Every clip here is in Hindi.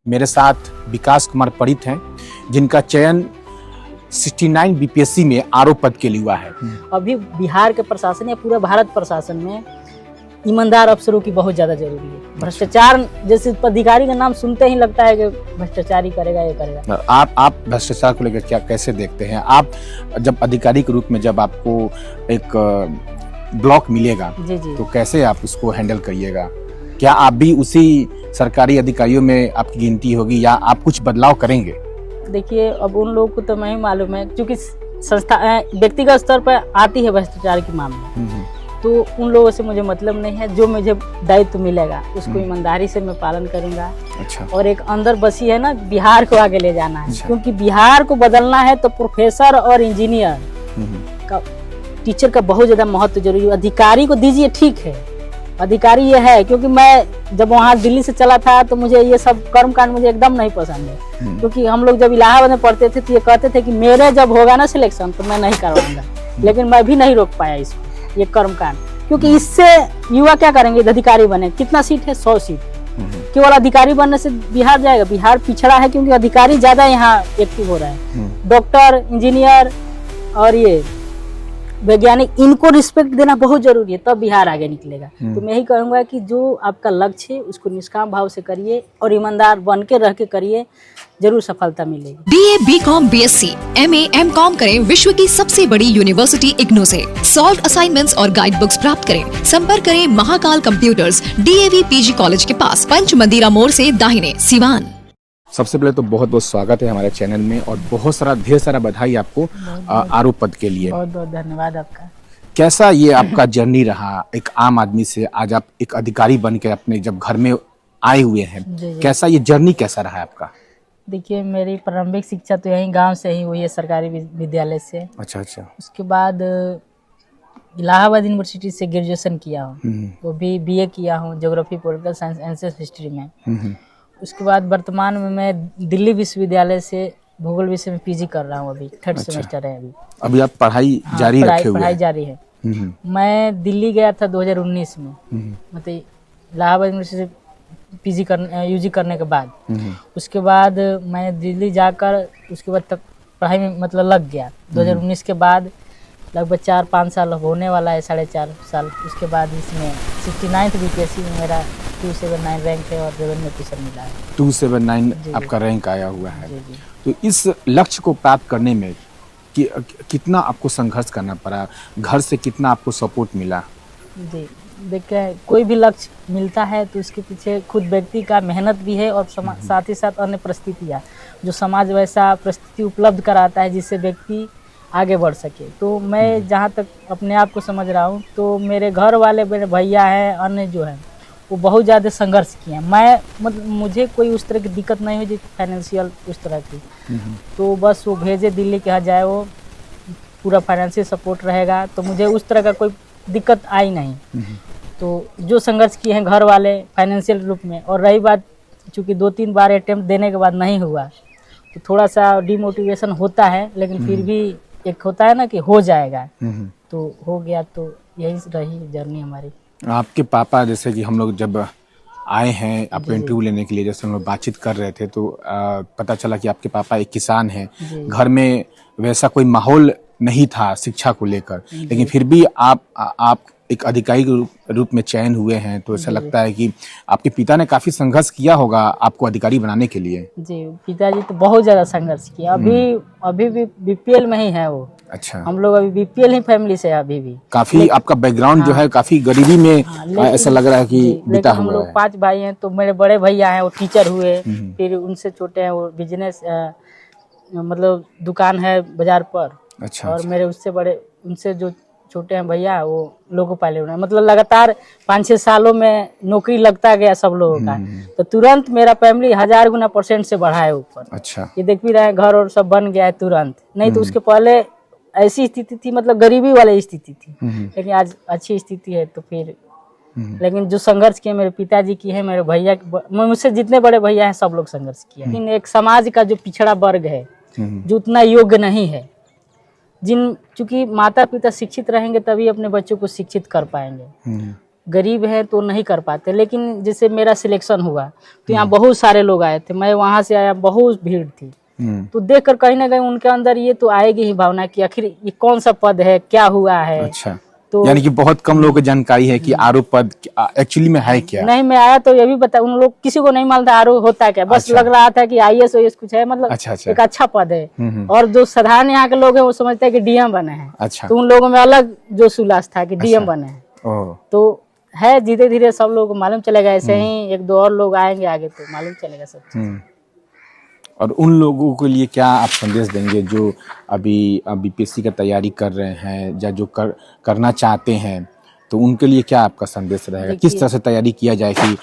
मेरे साथ विकास कुमार पंडित हैं, जिनका चयन 69 बीपीएससी में आरओ पद के लिए हुआ है। अभी बिहार के प्रशासन या पूरा भारत प्रशासन में ईमानदार अफसरों की बहुत ज्यादा जरूरी है। भ्रष्टाचार जैसे अधिकारी का नाम सुनते ही लगता है कि भ्रष्टाचारी करेगा, ये करेगा। आप भ्रष्टाचार को लेकर क्या कैसे देखते हैं? आप जब अधिकारी के रूप में जब आपको एक ब्लॉक मिलेगा जी जी, तो कैसे आप उसको हैंडल करिएगा? क्या आप भी उसी सरकारी अधिकारियों में आपकी गिनती होगी या आप कुछ बदलाव करेंगे? देखिए अब उन लोगों को तो नहीं मालूम है, क्योंकि संस्था व्यक्तिगत स्तर पर आती है भ्रष्टाचार की मामले, तो उन लोगों से मुझे मतलब नहीं है। जो मुझे दायित्व मिलेगा उसको ईमानदारी से मैं पालन करूंगा। अच्छा। और एक अंदर बसी है ना, बिहार को आगे ले जाना है। अच्छा। क्योंकि बिहार को बदलना है तो प्रोफेसर और इंजीनियर का, टीचर का बहुत ज्यादा महत्व जरूरी है। अधिकारी को दीजिए, ठीक है, अधिकारी ये है, क्योंकि मैं जब वहाँ दिल्ली से चला था तो मुझे ये सब कर्मकांड मुझे एकदम नहीं पसंद है। क्योंकि हम लोग जब इलाहाबाद में पढ़ते थे तो ये कहते थे कि मेरे जब होगा ना सिलेक्शन तो मैं नहीं करवाऊंगा, लेकिन मैं भी नहीं रोक पाया इसको, ये कर्मकांड। क्योंकि इससे युवा क्या करेंगे? अधिकारी बने। कितना सीट है? 100 सीट। केवल अधिकारी बनने से बिहार जाएगा? बिहार पिछड़ा है, क्योंकि अधिकारी ज्यादा यहाँ एक्टिव हो रहा है। डॉक्टर, इंजीनियर और ये वैज्ञानिक, इनको रिस्पेक्ट देना बहुत जरूरी है, तब बिहार आगे निकलेगा। तो मैं यही कहूंगा कि जो आपका लक्ष्य है उसको निष्काम भाव से करिए और ईमानदार बन के रह के करिए, जरूर सफलता मिलेगी। BA, BCom, BSc, MA, MCom करें विश्व की सबसे बड़ी यूनिवर्सिटी इग्नू से। सॉल्व असाइनमेंट्स और गाइड बुक्स प्राप्त करें। संपर्क करें Mahakal computers, DAV PG college के पास, पंच मंदिरा मोड़ से दाहिने, सिवान। सबसे पहले तो बहुत बहुत स्वागत है हमारे चैनल में और बहुत सारा ढेर सारा बधाई आपको आरओ पद के लिए। बहुत बहुत धन्यवाद आपका। कैसा ये आपका जर्नी रहा, एक आम आदमी से आज आप एक अधिकारी बन के अपने जब घर में आए हुए हैं, कैसा ये जर्नी कैसा रहा आपका? देखिए मेरी प्रारंभिक शिक्षा तो यहीं गांव से ही हुई है, सरकारी विद्यालय से। अच्छा अच्छा। उसके बाद इलाहाबाद यूनिवर्सिटी से ग्रेजुएशन किया हूँ, वो भी BA किया हूँ ज्योग्राफी, पॉलिटिकल साइंस, एंसेस हिस्ट्री में। उसके बाद वर्तमान में मैं दिल्ली विश्वविद्यालय से भूगोल विषय में PG कर रहा हूँ। अभी 3rd सेमेस्टर है। अभी आप पढ़ाई जारी रखे हुए? पढ़ाई जारी है। मैं दिल्ली गया था 2019 में, मतलब इलाहाबाद यूनिवर्सिटी से PG UG करने के बाद। उसके बाद मैंने दिल्ली जाकर उसके बाद तक पढ़ाई में मतलब लग गया। 2019 के बाद लगभग 4-5 साल होने वाला है, 4.5 साल। उसके बाद इसमें 69 बीपीएससी में मेरा 279 रैंक है और रेवेन्यू ऑफिसर मिला है। 279 आपका रैंक आया हुआ है। जी जी। तो इस लक्ष्य को प्राप्त करने में कितना आपको संघर्ष करना पड़ा? घर से कितना आपको सपोर्ट मिला? जी देखिए, कोई भी लक्ष्य मिलता है तो उसके पीछे खुद व्यक्ति का मेहनत भी है और साथ ही साथ अन्य परिस्थितियाँ, जो समाज वैसा परिस्थिति उपलब्ध कराता है जिससे व्यक्ति आगे बढ़ सके। तो मैं जहाँ तक अपने आप को समझ रहा हूँ तो मेरे घर वाले, मेरे भैया हैं, अन्य जो है वो बहुत ज़्यादा संघर्ष किए हैं। मैं मतलब मुझे कोई उस तरह की दिक्कत नहीं हुई, फाइनेंशियल उस तरह की। तो बस वो भेजे दिल्ली के यहाँ जाए, वो पूरा फाइनेंशियल सपोर्ट रहेगा, तो मुझे उस तरह का कोई दिक्कत आई नहीं। तो जो संघर्ष किए हैं घर वाले फाइनेंशियल रूप में, और रही बात चूँकि 2-3 बार अटेम्प्ट देने के बाद नहीं हुआ तो थोड़ा सा डिमोटिवेशन होता है, लेकिन फिर भी एक होता है ना कि हो जाएगा, तो हो गया। तो यही रही जर्नी हमारी। आपके पापा, जैसे कि हम लोग जब आए हैं आपको इंटरव्यू लेने के लिए, जैसे हम लोग बातचीत कर रहे थे तो पता चला कि आपके पापा एक किसान हैं। घर में वैसा कोई माहौल नहीं था शिक्षा को लेकर, लेकिन फिर भी आप एक अधिकारी के रूप में चयन हुए हैं, तो ऐसा लगता है कि आपके पिता ने काफी संघर्ष किया होगा आपको अधिकारी बनाने के लिए। जी, पिताजी तो बहुत ज्यादा संघर्ष किया। अभी भी BPL में ही है वो। अच्छा। हम लोग अभी BPL ही फैमिली से है अभी भी। काफी आपका बैकग्राउंड जो है काफी गरीबी में ऐसा लग रहा है कि बिता हुआ है। हम लोग 5 भाई हैं, तो मेरे बड़े भैया हैं वो टीचर हुए, फिर उनसे छोटे हैं वो बिजनेस मतलब दुकान है बाजार पर। अच्छा। और मेरे उससे बड़े, उनसे जो छोटे हैं भैया, वो लोको पायलट हैं। मतलब लगातार 5-6 सालों में नौकरी लगता गया सब लोगों का, तो तुरंत मेरा फैमिली 1000 गुना % से बढ़ा है ऊपर। अच्छा। ये देख भी रहे हैं, घर और सब बन गया है तुरंत। नहीं तो उसके पहले ऐसी स्थिति थी, मतलब गरीबी वाली स्थिति थी, लेकिन आज अच्छी स्थिति है। तो फिर लेकिन जो संघर्ष किए मेरे पिताजी की है, मेरे भैया, मुझसे जितने बड़े भैया हैं सब लोग संघर्ष किया। लेकिन एक समाज का जो पिछड़ा वर्ग है, जो उतना योग्य नहीं है, चूंकि माता पिता शिक्षित रहेंगे तभी अपने बच्चों को शिक्षित कर पाएंगे। गरीब है तो नहीं कर पाते। लेकिन जैसे मेरा सिलेक्शन हुआ तो यहाँ बहुत सारे लोग आए थे, मैं वहाँ से आया, बहुत भीड़ थी। तो देखकर कहीं ना कहीं उनके अंदर ये तो आएगी ही भावना कि आखिर ये कौन सा पद है, क्या हुआ है। अच्छा, तो यानी कि बहुत कम लोगों को जानकारी है कि आरओ पद एक्चुअली में है क्या। नहीं, मैं आया तो ये भी बता, उन लोग किसी को नहीं मालूम था आरओ होता क्या, बस अच्छा। लग रहा था कि आईएएस ओएएस कुछ है, मतलब अच्छा। एक अच्छा पद है। और जो साधारण यहाँ के लोग हैं वो समझते हैं कि डीएम बने हैं। अच्छा। तो उन लोगों में अलग जोश उल्लास था कि डीएम बने हैं। ओह, तो है, धीरे धीरे सब लोग को मालूम चलेगा। ऐसे ही एक दो और लोग आएंगे आगे तो मालूम चलेगा सब चीज। और उन लोगों के लिए क्या आप संदेश देंगे जो अभी बीपीएससी का तैयारी कर रहे हैं या जो करना चाहते हैं, तो उनके लिए क्या आपका संदेश रहेगा? किस तरह से तैयारी किया जाए कि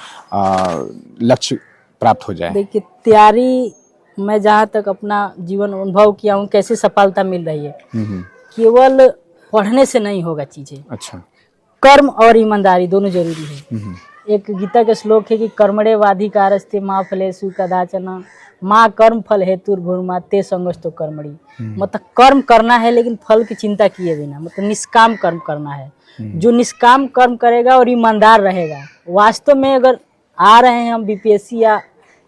लक्ष्य प्राप्त हो जाए? देखिए, तैयारी मैं जहाँ तक अपना जीवन अनुभव किया हूँ, कैसे सफलता मिल रही है, केवल पढ़ने से नहीं होगा चीजें। अच्छा। कर्म और ईमानदारी दोनों जरूरी है। एक गीता के श्लोक है कि कर्मणेवाधिकारस्ते माँ फलेषु कदाचन माँ कर्म फल हेतु भूर्मा ते संगस्तो कर्मणि। मतलब कर्म करना है लेकिन फल की चिंता किए बिना, मतलब निष्काम कर्म करना है। जो निष्काम कर्म करेगा और ईमानदार रहेगा, वास्तव में अगर आ रहे हैं हम बीपीएससी या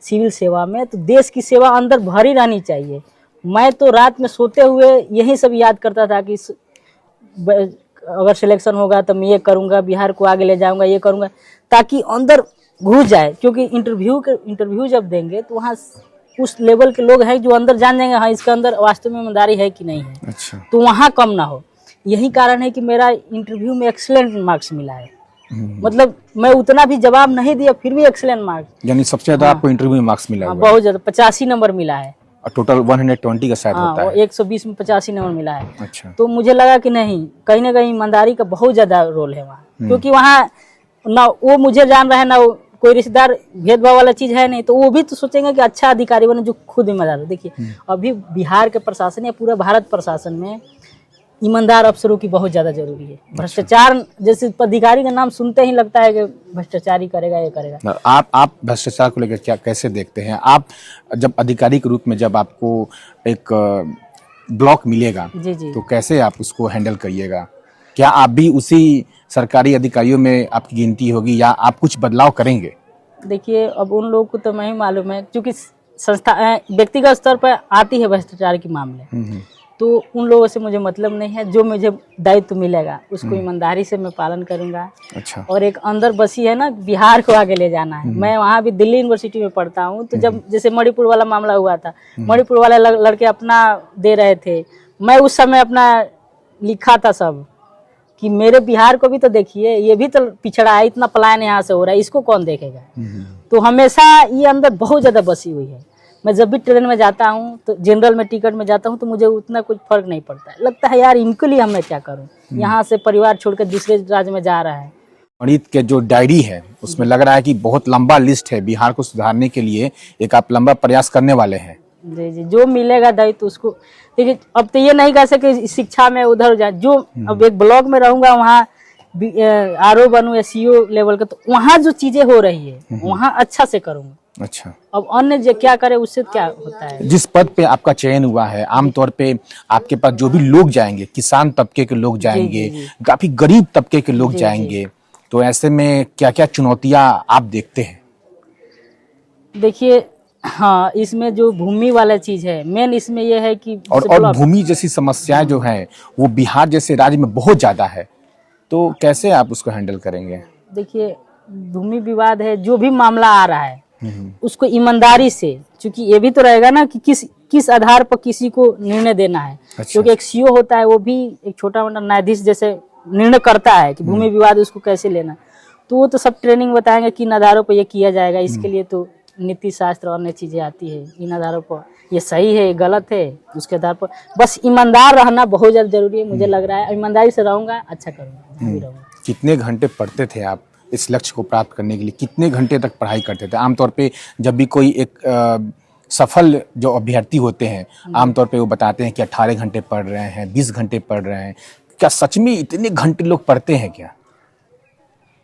सिविल सेवा में, तो देश की सेवा अंदर भरी रहनी चाहिए। मैं तो रात में सोते हुए यही सब याद करता था कि अगर सिलेक्शन होगा तो मैं ये करूंगा, बिहार को आगे ले जाऊंगा, ये करूंगा, ताकि अंदर घुस जाए। क्योंकि इंटरव्यू जब देंगे तो वहाँ उस लेवल के लोग हैं जो अंदर जान जाएंगे हाँ इसके अंदर वास्तव में ईमानदारी है कि नहीं है। अच्छा। तो वहाँ कम ना हो। यही कारण है कि मेरा इंटरव्यू में एक्सीलेंट मार्क्स मिला है। मतलब मैं उतना भी जवाब नहीं दिया फिर भी एक्सीलेंट मार्क्स, यानी सबसे ज्यादा आपको इंटरव्यू में मार्क्स मिला हुआ है? बहुत ज्यादा, 85 नंबर मिला है। टोटल 120 का शायद होता है। 120 में 85 नंबर मिला है। अच्छा। तो मुझे लगा कि नहीं, कहीं ना कहीं ईमानदारी का बहुत ज्यादा रोल है वहाँ। क्योंकि वहाँ ना वो मुझे जान रहा है ना कोई रिश्तेदार, भेदभाव वाला चीज है नहीं। तो वो भी तो सोचेंगे कि अच्छा अधिकारी बने जो खुद ईमानदार हो। देखिए, अभी बिहार के प्रशासन या पूरा भारत प्रशासन में ईमानदार अफसरों की बहुत ज्यादा जरूरी है। भ्रष्टाचार जैसे अधिकारी का नाम सुनते ही लगता है कि भ्रष्टाचारी करेगा, ये करेगा। आप भ्रष्टाचार को लेकर क्या कैसे देखते हैं? आप जब अधिकारी के रूप में जब आपको एक ब्लॉक मिलेगा जी जी, तो कैसे आप उसको हैंडल करिएगा? क्या आप भी उसी सरकारी अधिकारियों में आपकी गिनती होगी या आप कुछ बदलाव करेंगे? देखिए, अब उन लोगों को तो नहीं मालूम है, क्योंकि संस्था व्यक्तिगत स्तर पर आती है भ्रष्टाचार के मामले। तो उन लोगों से मुझे मतलब नहीं है। जो मुझे दायित्व मिलेगा उसको ईमानदारी से मैं पालन करूंगा। अच्छा। और एक अंदर बसी है ना, बिहार को आगे ले जाना है। मैं वहाँ भी दिल्ली यूनिवर्सिटी में पढ़ता हूँ। तो जब जैसे मणिपुर वाला मामला हुआ था, मणिपुर वाले लड़के अपना दे रहे थे, मैं उस समय अपना लिखा था सब कि मेरे बिहार को भी तो देखिए, ये भी तो पिछड़ा है, इतना पलायन यहाँ से हो रहा है, इसको कौन देखेगा। तो हमेशा ये अंदर बहुत ज्यादा बसी हुई है। मैं जब भी ट्रेन में जाता हूँ तो जनरल में टिकट में जाता हूँ तो मुझे उतना कुछ फर्क नहीं पड़ता है। लगता है यार इनके लिए मैं क्या करूँ, यहाँ से परिवार छोड़कर दूसरे राज्य में जा रहा है। गणित के जो डायरी है उसमें लग रहा है कि बहुत लंबा लिस्ट है, बिहार को सुधारने के लिए एक आप लंबा प्रयास करने वाले हैं। जी जी, जो मिलेगा दायित्व तो उसको। देखिए, अब तो ये नहीं कह सके शिक्षा में उधर जाए। जो अब एक ब्लॉक में रहूंगा वहाँ आरओ बनूं या सीओ लेवल का, तो वहाँ जो चीजें हो रही है वहाँ अच्छा से करूंगा। अच्छा। अब अन्य जो क्या करे उससे क्या होता है। जिस पद पे आपका चयन हुआ है, आमतौर पे आपके पास जो भी लोग जाएंगे, किसान तबके के लोग जाएंगे, काफी गरीब तबके के लोग जाएंगे, तो ऐसे में क्या क्या चुनौतियां आप देखते हैं? देखिए, हाँ, इसमें जो भूमि वाला चीज है मेन, इसमें यह है कि और भूमि जैसी समस्याएं जो है वो बिहार जैसे राज्य में बहुत ज्यादा है, तो कैसे आप उसको हैंडल करेंगे? देखिए, भूमि विवाद है, जो भी मामला आ रहा है उसको ईमानदारी से, क्योंकि ये भी तो रहेगा ना कि किस आधार पर किसी को निर्णय देना है। अच्छा। क्योंकि एक सीओ होता है, वो भी एक छोटा मोटा न्यायाधीश जैसे निर्णय करता है कि भूमि विवाद उसको कैसे लेना। तो वो तो सब ट्रेनिंग बताएंगे कि इन आधारों पर ये किया जाएगा। इसके लिए तो नीति शास्त्र और अन्य चीजें आती है, इन आधारों पर ये सही है, ये गलत है, उसके आधार पर बस ईमानदार रहना बहुत ज्यादा जरूरी है। मुझे लग रहा है ईमानदारी से रहूंगा, अच्छा करूंगा। कितने घंटे पढ़ते थे आप इस लक्ष्य को प्राप्त करने के लिए? कितने घंटे तक पढ़ाई करते थे? आमतौर पे जब भी कोई एक सफल जो अभ्यर्थी होते हैं, आमतौर पे वो बताते हैं कि 18 घंटे पढ़ रहे हैं, 20 घंटे पढ़ रहे हैं। क्या सच में इतने घंटे लोग पढ़ते हैं क्या?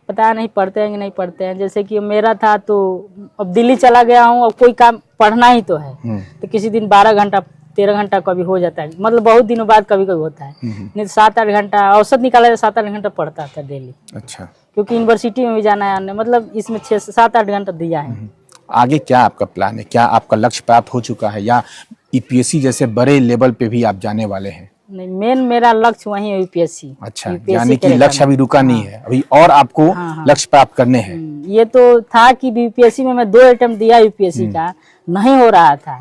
पता नहीं पढ़ते हैं कि नहीं पढ़ते हैं। जैसे कि मेरा था, तो अब दिल्ली चला गया हूँ, अब कोई काम पढ़ना ही तो है, तो किसी दिन 12 घंटा 13 घंटा कभी हो जाता है, मतलब बहुत दिनों बाद कभी कभी होता है। नहीं तो 7-8 घंटा औसत निकाला जाए, 7-8 घंटा पढ़ता था डेली। अच्छा, क्योंकि यूनिवर्सिटी में भी जाना है हमने, मतलब इसमें 6-7-8 घंटा दिया है। आगे क्या आपका प्लान है? क्या आपका लक्ष्य प्राप्त हो चुका है या यूपीएससी जैसे बड़े लेवल पे भी आप जाने वाले हैं? नहीं, मेन मेरा लक्ष्य वही है यूपीएससी। अच्छा, यानी कि लक्ष्य अभी रुका नहीं है, अभी और आपको लक्ष्य प्राप्त करने हैं। ये तो था कि यूपीएससी में मैं 2 अटेम्प्ट दिया यूपीएससी का, नहीं हो रहा था।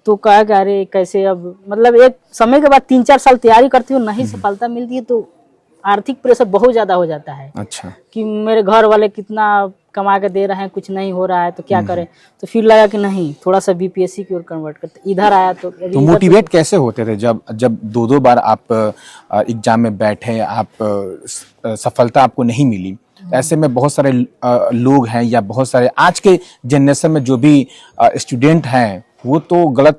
तो कहा कि अरे कैसे, अब मतलब एक समय के बाद 3-4 साल तैयारी करते हुए नहीं सफलता मिलती है तो आर्थिक प्रेशर बहुत ज्यादा हो जाता है। अच्छा, कि कि मेरे घर वाले कितना कमा के दे रहे हैं, कुछ नहीं हो रहा है तो क्या करें। तो फिर लगा कि नहीं, थोड़ा सा बीपीएससी की ओर कन्वर्ट करते। इधर आया तो मोटिवेट कैसे होते थे जब 2-2 बार आप एग्जाम में बैठे, आप सफलता आपको नहीं मिली? ऐसे में बहुत सारे लोग हैं या बहुत सारे आज के जनरेशन में जो भी स्टूडेंट हैं वो तो गलत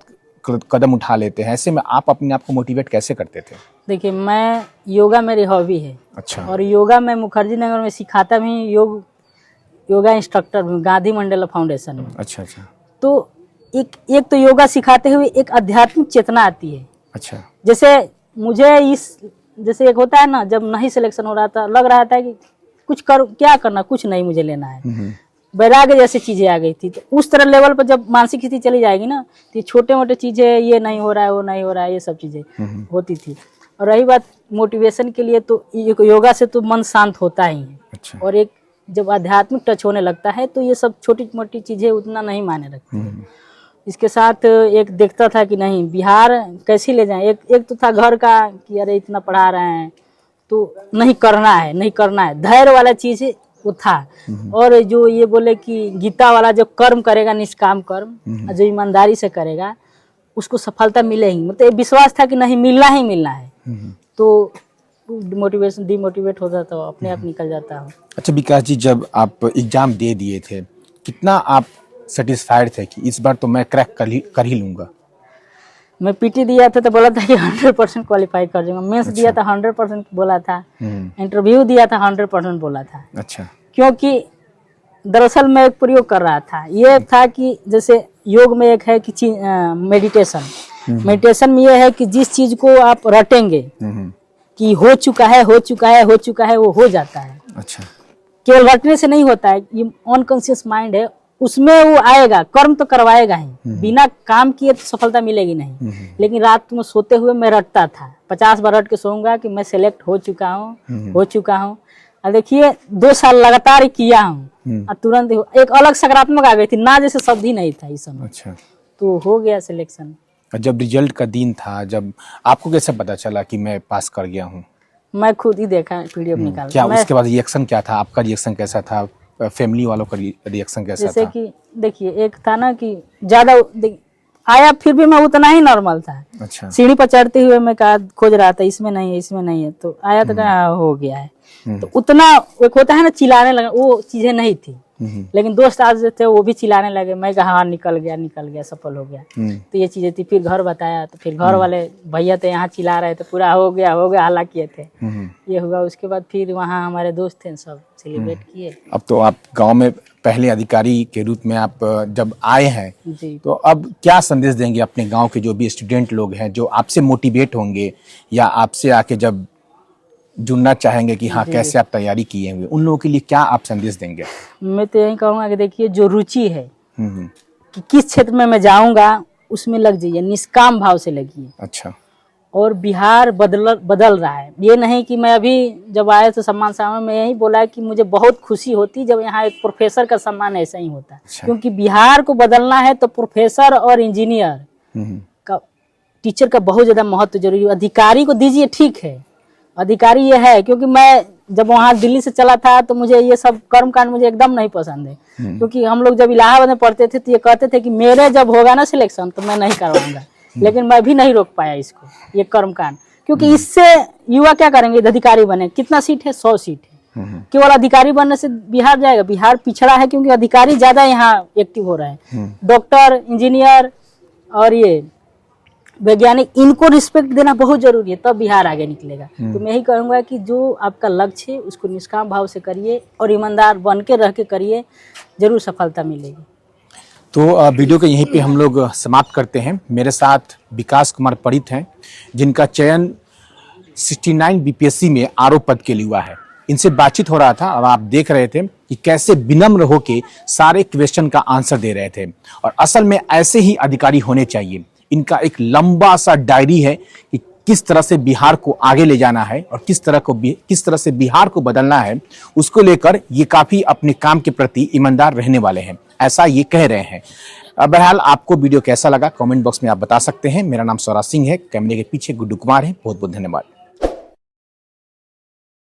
कदम उठा लेते हैं। ऐसे में आप अपने आप को मोटिवेट कैसे करते थे? देखिए, मैं योगा मेरी हॉबी है। अच्छा, और योगा मैं मुखर्जी नगर में सिखाता भी, योगा इंस्ट्रक्टर भी, गांधी मंडेला फाउंडेशन में। अच्छा अच्छा। तो एक तो योगा सिखाते हुए एक आध्यात्मिक चेतना आती है। अच्छा, जैसे मुझे जैसे एक होता है ना, जब नहीं सिलेक्शन हो रहा था, लग रहा था कि क्या करना, कुछ नहीं मुझे लेना है, वैराग्य जैसी चीजें आ गई थी। तो उस तरह लेवल पर जब मानसिक स्थिति चली जाएगी ना, तो छोटे मोटे चीजें, ये नहीं हो रहा है, वो नहीं हो रहा है, ये सब चीजें होती थी। और रही बात मोटिवेशन के लिए, तो योगा से तो मन शांत होता ही है। अच्छा। और एक जब आध्यात्मिक टच होने लगता है तो ये सब छोटी मोटी चीजें उतना नहीं मायने रखती है। इसके साथ एक देखता था कि नहीं, बिहार कैसे ले जाएं। एक तो था घर का कि अरे इतना पढ़ा रहे हैं तो नहीं करना है, धैर्य वाला चीज वो था। और जो ये बोले कि गीता वाला, जो कर्म करेगा निष्काम कर्म, जो ईमानदारी से करेगा उसको सफलता मिलेगी, मतलब विश्वास था कि नहीं, मिलना ही मिलना है। तो डिमोटिवेट होता था, अपने आप निकल जाता हूँ। अच्छा विकास जी, जब आप एग्जाम दे दिए थे, कितना आप सेटिस्फाइड थे कि इस बार तो मैं क्रैक कर ही लूंगा? मैं पीटी दिया था तो बोला था कि 100% क्वालिफाई कर जाऊंगा। मेंस दिया था 100% बोला था। इंटरव्यू दिया था 100% बोला था। अच्छा, क्योंकि दरअसल मैं एक प्रयोग कर रहा था। ये था कि जैसे योग में एक है कि मेडिटेशन में ये है कि जिस चीज को आप रटेंगे कि हो चुका है, वो हो जाता है। अच्छा, केवल रटने से नहीं होता है, ये अनकॉन्शियस माइंड है, उसमें वो आएगा, कर्म तो करवाएगा ही। बिना काम किए तो सफलता मिलेगी नहीं। लेकिन रात में सोते हुए मैं रटता था, 50 बार रट के सोऊंगा कि मैं सेलेक्ट हो चुका हूँ। और देखिए 2 साल लगातार किया हूँ, तुरंत एक अलग सकारात्मक आ गई थी ना, जैसे शब्द ही नहीं था इस समय। अच्छा, तो हो गया सिलेक्शन। जब रिजल्ट का दिन था, जब आपको कैसे पता चला कि मैं पास कर गया हूँ? मैं खुद ही देखा पीडीएफ निकाल। क्या उसके बाद रिएक्शन क्या था? आपका रिएक्शन कैसा था? फैमिली वालों का रिएक्शन कैसा था? जैसे कि देखिए, एक था ना कि ज्यादा आया, फिर भी मैं उतना ही नॉर्मल था। अच्छा, सीढ़ी पर चढ़ते हुए मैं कहा खोज रहा था, इसमें नहीं है, तो आया तो कहा हो गया है। तो उतना एक होता है ना, चिल्लाने लगा, वो चीजें नहीं थी। लेकिन दोस्त आज थे वो भी चिल्लाने लगे। मैं कहा हाँ, निकल गया, सफल हो गया। तो ये चीजें थी। फिर घर बताया तो फिर घर वाले भैया थे यहाँ चिल्ला रहे थे, पूरा हो गया हल्ला किए थे। ये हुआ। उसके बाद फिर वहाँ हमारे दोस्त थे, सब सेलिब्रेट किए। अब तो आप गांव में पहले अधिकारी के रूप में आप जब आए हैं जी, तो अब क्या संदेश देंगे अपने गांव के जो भी स्टूडेंट लोग हैं, जो आपसे मोटिवेट होंगे या आपसे आके जब जुड़ना चाहेंगे कि हाँ कैसे आप तैयारी किए हुए, उन लोगों के लिए क्या आप संदेश देंगे? मैं तो यही कहूँगा कि देखिए, जो रुचि है कि किस क्षेत्र में मैं जाऊंगा उसमें लग जाइए, निष्काम भाव से लगिए। अच्छा, और बिहार बदल रहा है। ये नहीं कि मैं अभी जब आया तो सम्मान समारोह में यही बोला है कि मुझे बहुत खुशी होती जब यहाँ एक प्रोफेसर का सम्मान ऐसा ही होता है। अच्छा। क्योंकि बिहार को बदलना है तो प्रोफेसर और इंजीनियर का, टीचर का बहुत ज्यादा महत्व जरूरी है। अधिकारी को दीजिए, ठीक है, अधिकारी ये है, क्योंकि मैं जब वहाँ दिल्ली से चला था तो मुझे ये सब कर्मकांड मुझे एकदम नहीं पसंद है। क्योंकि हम लोग जब इलाहाबाद में पढ़ते थे तो ये कहते थे कि मेरे जब होगा ना सिलेक्शन तो मैं नहीं करवाऊंगा। लेकिन मैं भी नहीं रोक पाया इसको, ये कर्मकांड, क्योंकि इससे युवा क्या करेंगे? अधिकारी बने। कितना सीट है? 100 सीट है। केवल अधिकारी बनने से बिहार जाएगा? बिहार पिछड़ा है, क्योंकि अधिकारी ज्यादा यहाँ एक्टिव हो रहे हैं। डॉक्टर, इंजीनियर और ये वैज्ञानिक, इनको रिस्पेक्ट देना बहुत जरूरी है, तब बिहार आगे निकलेगा। तो मैं यही कहूँगा कि जो आपका लक्ष्य है उसको निष्काम भाव से करिए और ईमानदार बन के रह के करिए, जरूर सफलता मिलेगी। तो वीडियो को यहीं पे हम लोग समाप्त करते हैं। मेरे साथ विकास कुमार पंडित हैं, जिनका चयन 69 बीपीएससी में आरओ पद के लिए हुआ है। इनसे बातचीत हो रहा था और आप देख रहे थे कि कैसे विनम्र होके सारे क्वेश्चन का आंसर दे रहे थे। और असल में ऐसे ही अधिकारी होने चाहिए। इनका एक लंबा सा डायरी है कि किस तरह से बिहार को आगे ले जाना है और किस तरह से बिहार को बदलना है। उसको लेकर ये काफी अपने काम के प्रति ईमानदार रहने वाले हैं, ऐसा ये कह रहे हैं। बहरहाल आपको वीडियो कैसा लगा कमेंट बॉक्स में आप बता सकते हैं। मेरा नाम स्वराज सिंह है, कैमरे के पीछे गुड्डू कुमार है। बहुत बहुत धन्यवाद।